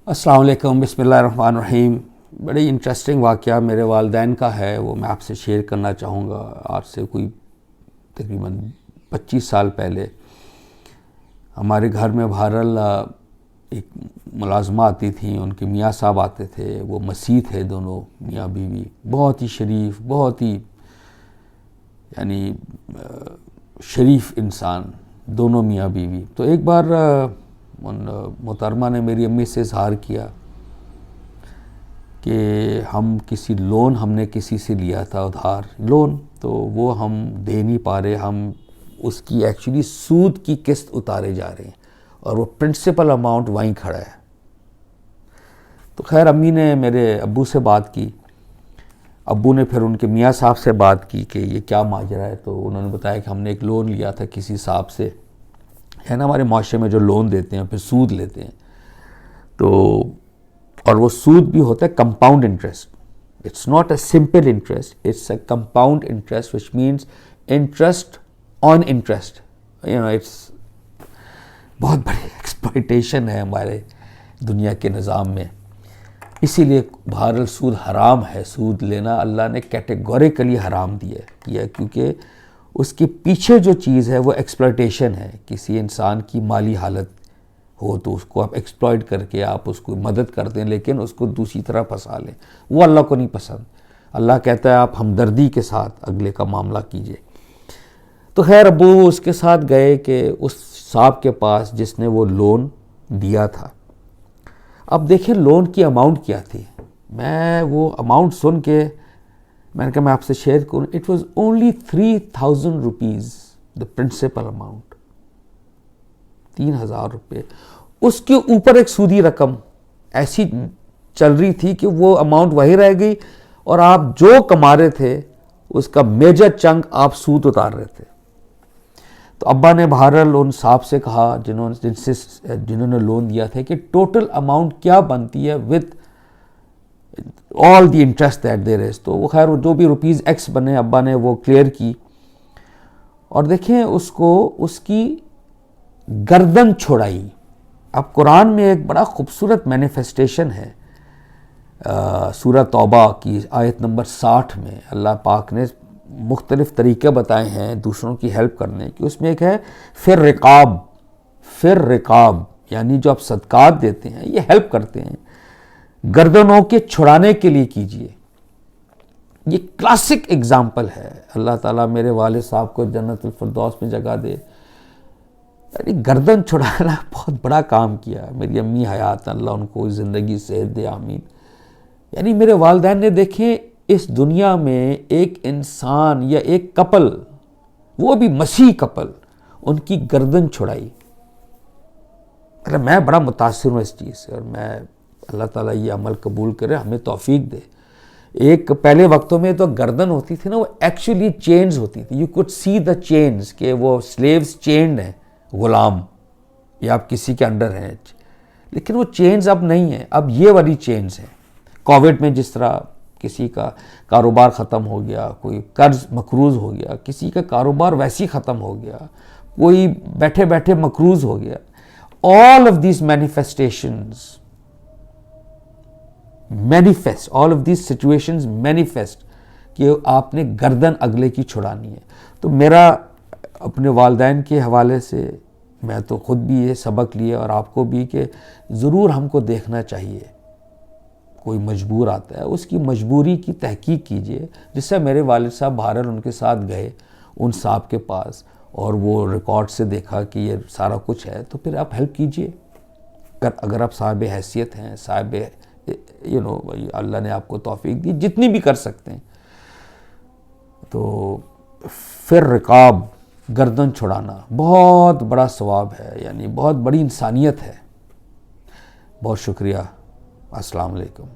السلام علیکم، بسم اللہ الرحمن الرحیم۔ بڑی انٹرسٹنگ واقعہ میرے والدین کا ہے، وہ میں آپ سے شیئر کرنا چاہوں گا۔ آج سے کوئی تقریباً 25 سال پہلے ہمارے گھر میں بہرحال ایک ملازمہ آتی تھیں، ان کے میاں صاحب آتے تھے، وہ مسیح تھے دونوں میاں بیوی، بہت ہی شریف، بہت ہی یعنی شریف انسان دونوں میاں بیوی۔ تو ایک بار ان محترمہ نے میری امی سے اظہار کیا کہ ہم نے کسی سے لیا تھا ادھار لون، تو وہ ہم دے نہیں پا رہے، ہم اس کی ایکچولی سود کی قسط اتارے جا رہے ہیں اور وہ پرنسپل اماؤنٹ وہیں کھڑا ہے۔ تو خیر امی نے میرے ابو سے بات کی، ابو نے پھر ان کے میاں صاحب سے بات کی کہ یہ کیا ماجرا ہے۔ تو انہوں نے بتایا کہ ہم نے ایک لون لیا تھا کسی صاحب سے، ہے نا ہمارے معاشرے میں جو لون دیتے ہیں پھر سود لیتے ہیں، تو اور وہ سود بھی ہوتا ہے compound interest. It's not a simple interest, it's a compound interest which means interest on interest. It's بہت بڑی ایکسپلائٹیشن ہے ہمارے دنیا کے نظام میں، اسی لیے بہرحال سود حرام ہے، سود لینا اللہ نے کیٹیگوریکلی حرام کیا ہے، کیونکہ اس کے پیچھے جو چیز ہے وہ ایکسپلائٹیشن ہے۔ کسی انسان کی مالی حالت ہو تو اس کو آپ ایکسپلائٹ کر کے آپ اس کو مدد کر دیں، لیکن اس کو دوسری طرح پھنسا لیں، وہ اللہ کو نہیں پسند۔ اللہ کہتا ہے آپ ہمدردی کے ساتھ اگلے کا معاملہ کیجئے۔ تو خیر ابو اس کے ساتھ گئے کہ اس صاحب کے پاس جس نے وہ لون دیا تھا۔ اب دیکھیں لون کی اماؤنٹ کیا تھی، میں وہ اماؤنٹ سن کے میں نے کہا میں آپ سے شیئر کروں۔ It was only 3000 rupees the principal amount, 3000 روپے۔ اس کے اوپر ایک سودی رقم ایسی چل رہی تھی کہ وہ اماؤنٹ وہی رہ گئی، اور آپ جو کما رہے تھے اس کا میجر چنک آپ سود اتار رہے تھے۔ تو ابا نے بہرحال ان صاحب سے کہا جنہوں نے لون دیا تھا کہ ٹوٹل اماؤنٹ کیا بنتی ہے with all the interest that there is. تو وہ خیر جو بھی روپیز ایکس بنے ابا نے وہ کلیئر کی، اور دیکھیں اس کی گردن چھوڑائی۔ اب قرآن میں ایک بڑا خوبصورت مینیفیسٹیشن ہے، سورہ توبہ کی آیت نمبر 60 میں اللہ پاک نے مختلف طریقے بتائے ہیں دوسروں کی ہیلپ کرنے کی۔ اس میں ایک ہے فر رقاب، یعنی جو آپ صدقات دیتے ہیں یہ ہیلپ کرتے ہیں، گردنوں کے چھڑانے کے لیے کیجئے۔ یہ کلاسک ایگزامپل ہے۔ اللہ تعالیٰ میرے والد صاحب کو جنت الفردوس میں جگہ دے، یعنی گردن چھڑانا بہت بڑا کام کیا۔ میری امی حیات، اللہ ان کو زندگی صحت دے، آمین۔ یعنی میرے والدین نے دیکھیں اس دنیا میں ایک انسان یا ایک کپل، وہ بھی مسیح کپل، ان کی گردن چھڑائی۔ میں بڑا متاثر ہوں اس چیز سے، اور میں اللہ تعالیٰ یہ عمل قبول کرے، ہمیں توفیق دے۔ ایک پہلے وقتوں میں تو گردن ہوتی تھی نا، وہ ایکچولی چینز ہوتی تھی، you could see the chains, کہ وہ سلیوز چینڈ ہیں، غلام یا آپ کسی کے انڈر ہیں، لیکن وہ چینز اب نہیں ہیں، اب یہ والی چینز ہیں۔ کووڈ میں جس طرح کسی کا کاروبار ختم ہو گیا، کوئی قرض مقروض ہو گیا، کسی کا کاروبار ویسے ہی ختم ہو گیا، کوئی بیٹھے بیٹھے مقروض ہو گیا۔ all of these situations manifest کہ آپ نے گردن اگلے کی چھڑانی ہے۔ تو میرا اپنے والدین کے حوالے سے میں تو خود بھی یہ سبق لیا، اور آپ کو بھی، کہ ضرور ہم کو دیکھنا چاہیے کوئی مجبور آتا ہے اس کی مجبوری کی تحقیق کیجئے، جس سے میرے والد صاحب بہرحال ان کے ساتھ گئے ان صاحب کے پاس، اور وہ ریکارڈ سے دیکھا کہ یہ سارا کچھ ہے، تو پھر آپ ہیلپ کیجئے۔ اگر آپ صاحب حیثیت ہیں، صاحب اللہ نے آپ کو توفیق دی جتنی بھی کر سکتے ہیں، تو پھر رقاب، گردن چھڑانا بہت بڑا ثواب ہے، یعنی بہت بڑی انسانیت ہے۔ بہت شکریہ، السلام علیکم۔